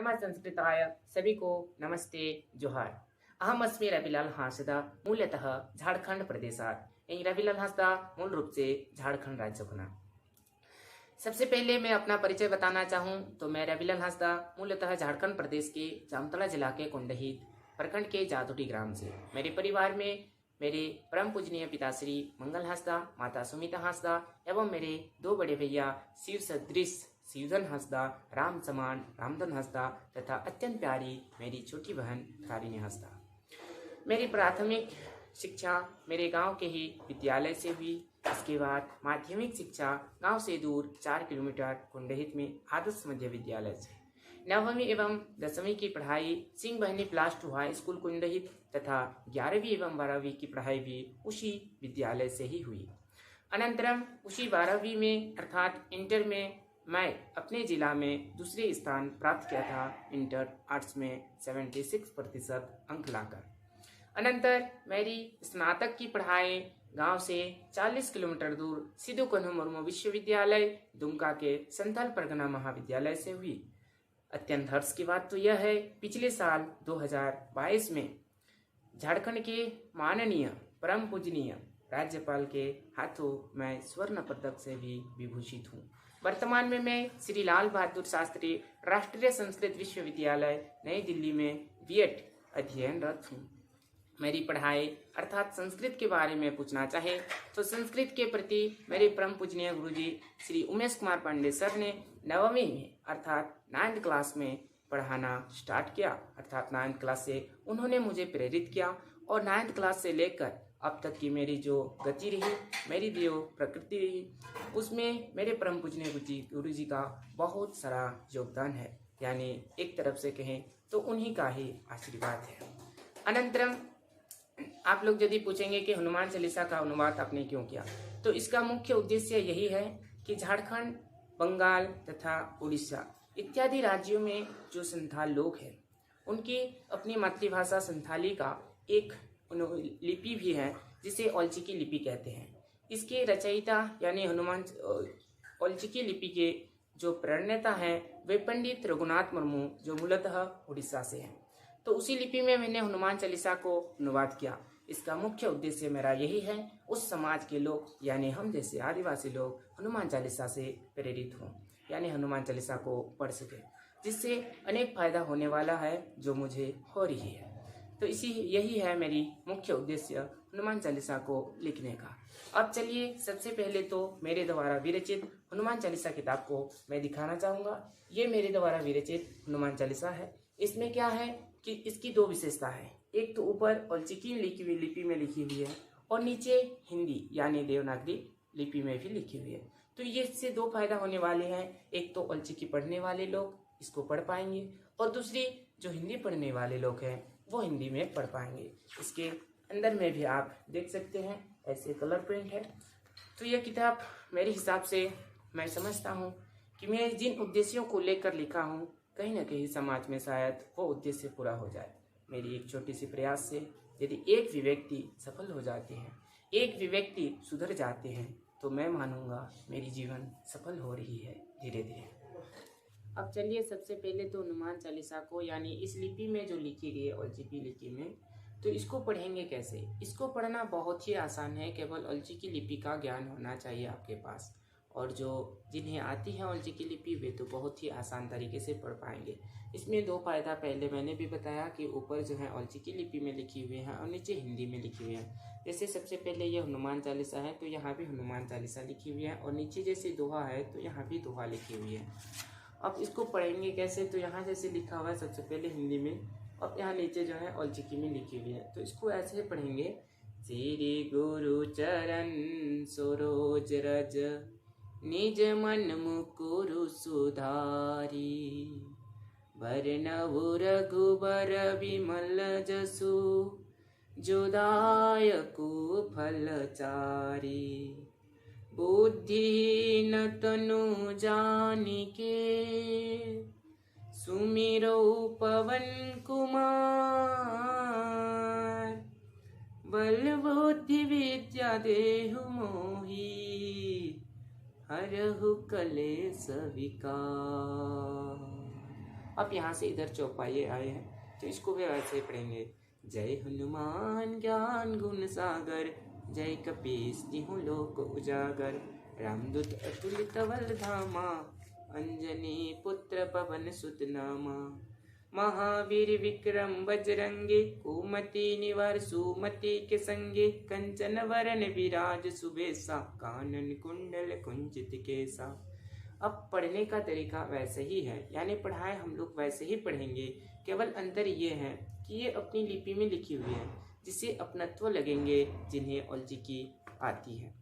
नमः संस्कृताय सभी को नमस्ते जोहार। अहम अस्मि रविलाल हांसदा मूलतः झारखंड प्रदेशात। रविलाल हांसदा मूल रूप से झारखंड राज्य बना। सबसे पहले मैं अपना परिचय बताना चाहूँ तो मैं रविलाल हांसदा मूलतः झारखंड प्रदेश के जामतला जिला के कुंडहित प्रखंड के जादुटी ग्राम से। मेरे परिवार में मेरे परम पूजनीय पिताश्री मंगल हांसदा, माता सुमिता हांसदा एवं मेरे दो बड़े भैया शिव सदृश शिवधन हांसदा, राम समान रामधन हांसदा तथा अत्यंत प्यारी मेरी छोटी बहन तारिणी हांसदा। मेरी प्राथमिक शिक्षा मेरे गांव के ही विद्यालय से हुई। इसके बाद माध्यमिक शिक्षा गांव से दूर 4 किलोमीटर कुंडहित में आदर्श मध्य विद्यालय से। 9वीं एवं 10वीं की पढ़ाई सिंह बहनी +2 हाई स्कूल कुंडहित तथा 11वीं एवं 12वीं की पढ़ाई भी उसी विद्यालय से ही हुई। अनंतरम उसी 12वीं में अर्थात इंटर में मैं अपने जिला में दूसरे स्थान प्राप्त किया था। इंटर आर्ट्स में 76% अंक लाकर। अनंतर मेरी स्नातक की पढ़ाई गांव से 40 किलोमीटर दूर सिद्धू कान्हू मुर्मू विश्वविद्यालय दुमका के संथाल परगना महाविद्यालय से हुई। अत्यंत हर्ष की बात तो यह है, पिछले साल 2022 में झारखंड के माननीय परम पूजनीय राज्यपाल के हाथों मैं स्वर्ण पदक से भी विभूषित हूँ। वर्तमान में मैं श्री लाल बहादुर शास्त्री राष्ट्रीय संस्कृत विश्वविद्यालय नई दिल्ली में B.Ed अध्ययनरत हूँ। मेरी पढ़ाई अर्थात संस्कृत के बारे में पूछना चाहे तो संस्कृत के प्रति मेरे परम पूजनीय गुरुजी श्री उमेश कुमार पांडे सर ने 9वीं में अर्थात 9th क्लास में पढ़ाना स्टार्ट किया। अर्थात 9th क्लास से उन्होंने मुझे प्रेरित किया और 9th क्लास से लेकर अब तक की मेरी जो गति रही, मेरी जो प्रकृति रही, उसमें मेरे परम पूजनीय गुरुजी का बहुत सारा योगदान है। यानी एक तरफ से कहें तो उन्हीं का ही आशीर्वाद है। अनंतरम आप लोग यदि पूछेंगे कि हनुमान चालीसा का अनुवाद आपने क्यों किया, तो इसका मुख्य उद्देश्य यही है कि झारखंड, बंगाल तथा उड़ीसा इत्यादि राज्यों में जो संथाल लोग हैं उनकी अपनी मातृभाषा संथाली का एक लिपि भी है जिसे औलचिकी लिपि कहते हैं। इसके रचयिता यानी हनुमान औलचिकी लिपि के जो प्रणेता हैं वे पंडित रघुनाथ मुर्मू जो मूलतः उड़ीसा से हैं। तो उसी लिपि में मैंने हनुमान चालीसा को अनुवाद किया। इसका मुख्य उद्देश्य मेरा यही है, उस समाज के लोग यानी हम जैसे आदिवासी लोग हनुमान चालीसा से प्रेरित हों, यानी हनुमान चालीसा को पढ़ सके, जिससे अनेक फायदा होने वाला है जो मुझे हो रही है। तो यही है मेरी मुख्य उद्देश्य हनुमान चालीसा को लिखने का। अब चलिए सबसे पहले तो मेरे द्वारा विरचित हनुमान चालीसा किताब को मैं दिखाना चाहूँगा। ये मेरे द्वारा विरचित हनुमान चालीसा है। इसमें क्या है कि इसकी 2 विशेषता है। एक तो ऊपर औलचिकी लिपि में लिखी हुई है और नीचे हिंदी यानी देवनागरी लिपि में भी लिखी हुई है। तो ये इससे 2 फायदा होने वाले हैं। एक तो औलचिकी पढ़ने वाले लोग इसको पढ़ पाएंगे और दूसरी जो हिंदी पढ़ने वाले लोग हैं वो हिंदी में पढ़ पाएंगे। इसके अंदर में भी आप देख सकते हैं ऐसे कलर प्रिंट है। तो यह किताब मेरे हिसाब से मैं समझता हूँ कि मैं जिन उद्देश्यों को लेकर लिखा हूँ कहीं ना कहीं समाज में शायद वो उद्देश्य पूरा हो जाए। मेरी एक छोटी सी प्रयास से यदि एक भी व्यक्ति सफल हो जाते हैं, एक भी व्यक्ति सुधर जाते हैं, तो मैं मानूंगा मेरी जीवन सफल हो रही है धीरे धीरे। अब चलिए सबसे पहले तो हनुमान चालीसा को यानी इस लिपि में जो लिखी गई है औलचिकी लिपि में, तो इसको पढ़ेंगे कैसे। इसको पढ़ना बहुत ही आसान है, केवल औलचिकी लिपि का ज्ञान होना चाहिए आपके पास। और जो जिन्हें आती है औलचिकी लिपि वे तो बहुत ही आसान तरीके से पढ़ पाएंगे। इसमें 2 फायदा पहले मैंने भी बताया कि ऊपर जो है औलचिकी लिपि में लिखी हुई है और नीचे हिंदी में लिखी हुई है। जैसे सबसे पहले ये हनुमान चालीसा है तो यहाँ भी हनुमान चालीसा लिखी हुई है और नीचे जैसे दोहा है तो यहाँ भी दोहा लिखी हुई है। अब इसको पढ़ेंगे कैसे, तो यहाँ जैसे लिखा हुआ है सबसे पहले हिंदी में और यहाँ नीचे जो है औलचिकी में लिखी हुई है। तो इसको ऐसे पढ़ेंगे, श्री गुरु चरण सरोज रज निज मन मुकुरु सुधारी, बरनउ रघुबर विमल जसु जो दायकु फलचारी, बुद्धिहीन तनु जानिके सुमिरो पवन कुमार, बल बुद्धि विद्या देहु मोहि, हरहु कलेश विकार। अब यहाँ से इधर चौपाई आए हैं तो इसको भी वैसे ही पढ़ेंगे। जय हनुमान ज्ञान गुण सागर, जय कपीस तिहु लोक उजागर, रामदूत अतुलित बल धामा, अंजनी पुत्र पवन सुत नामा। महावीर विक्रम बजरंगी, कुमति निवार सुमति के संगे, कंचन वरन विराज सुबेसा, कानन कुंडल कुंचित केसा। अब पढ़ने का तरीका वैसे ही है, यानी पढ़ाई हम लोग वैसे ही पढ़ेंगे, केवल अंतर ये है कि ये अपनी लिपि में लिखी हुई है, जिसे अपनत्व लगेंगे जिन्हें औलचिकी आती है।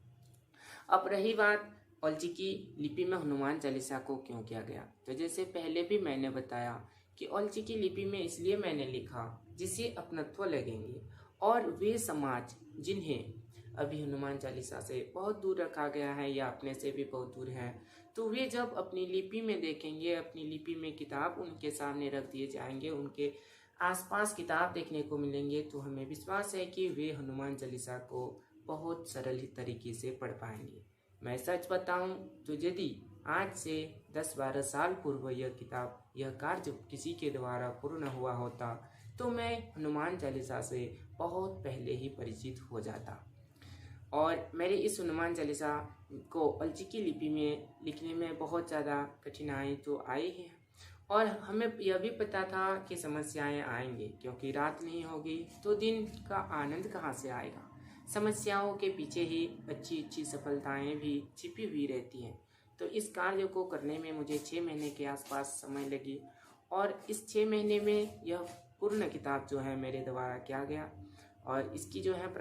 अब रही बात औलचिकी लिपि में हनुमान चालीसा को क्यों किया गया, तो जैसे पहले भी मैंने बताया कि औलचिकी लिपि में इसलिए मैंने लिखा जिसे अपनत्व लगेंगे, और वे समाज जिन्हें अभी हनुमान चालीसा से बहुत दूर रखा गया है या अपने से भी बहुत दूर है, तो वे जब अपनी लिपि में देखेंगे, अपनी लिपि में किताब उनके सामने रख दिए जाएंगे, उनके आसपास किताब देखने को मिलेंगे, तो हमें विश्वास है कि वे हनुमान चालीसा को बहुत सरल तरीके से पढ़ पाएंगे। मैं सच बताऊं तो यदि आज से 10-12 साल पूर्व यह कार्य किसी के द्वारा पूर्ण हुआ होता तो मैं हनुमान चालीसा से बहुत पहले ही परिचित हो जाता। और मेरे इस हनुमान चालीसा को औलचिकी लिपि में लिखने में बहुत ज़्यादा कठिनाई तो आई है, और हमें यह भी पता था कि समस्याएं आएंगी, क्योंकि रात नहीं होगी तो दिन का आनंद कहाँ से आएगा। समस्याओं के पीछे ही अच्छी अच्छी सफलताएं भी छिपी हुई रहती हैं। तो इस कार्य को करने में मुझे 6 महीने के आसपास समय लगी, और इस 6 महीने में यह पूर्ण किताब जो है मेरे द्वारा किया गया, और इसकी जो है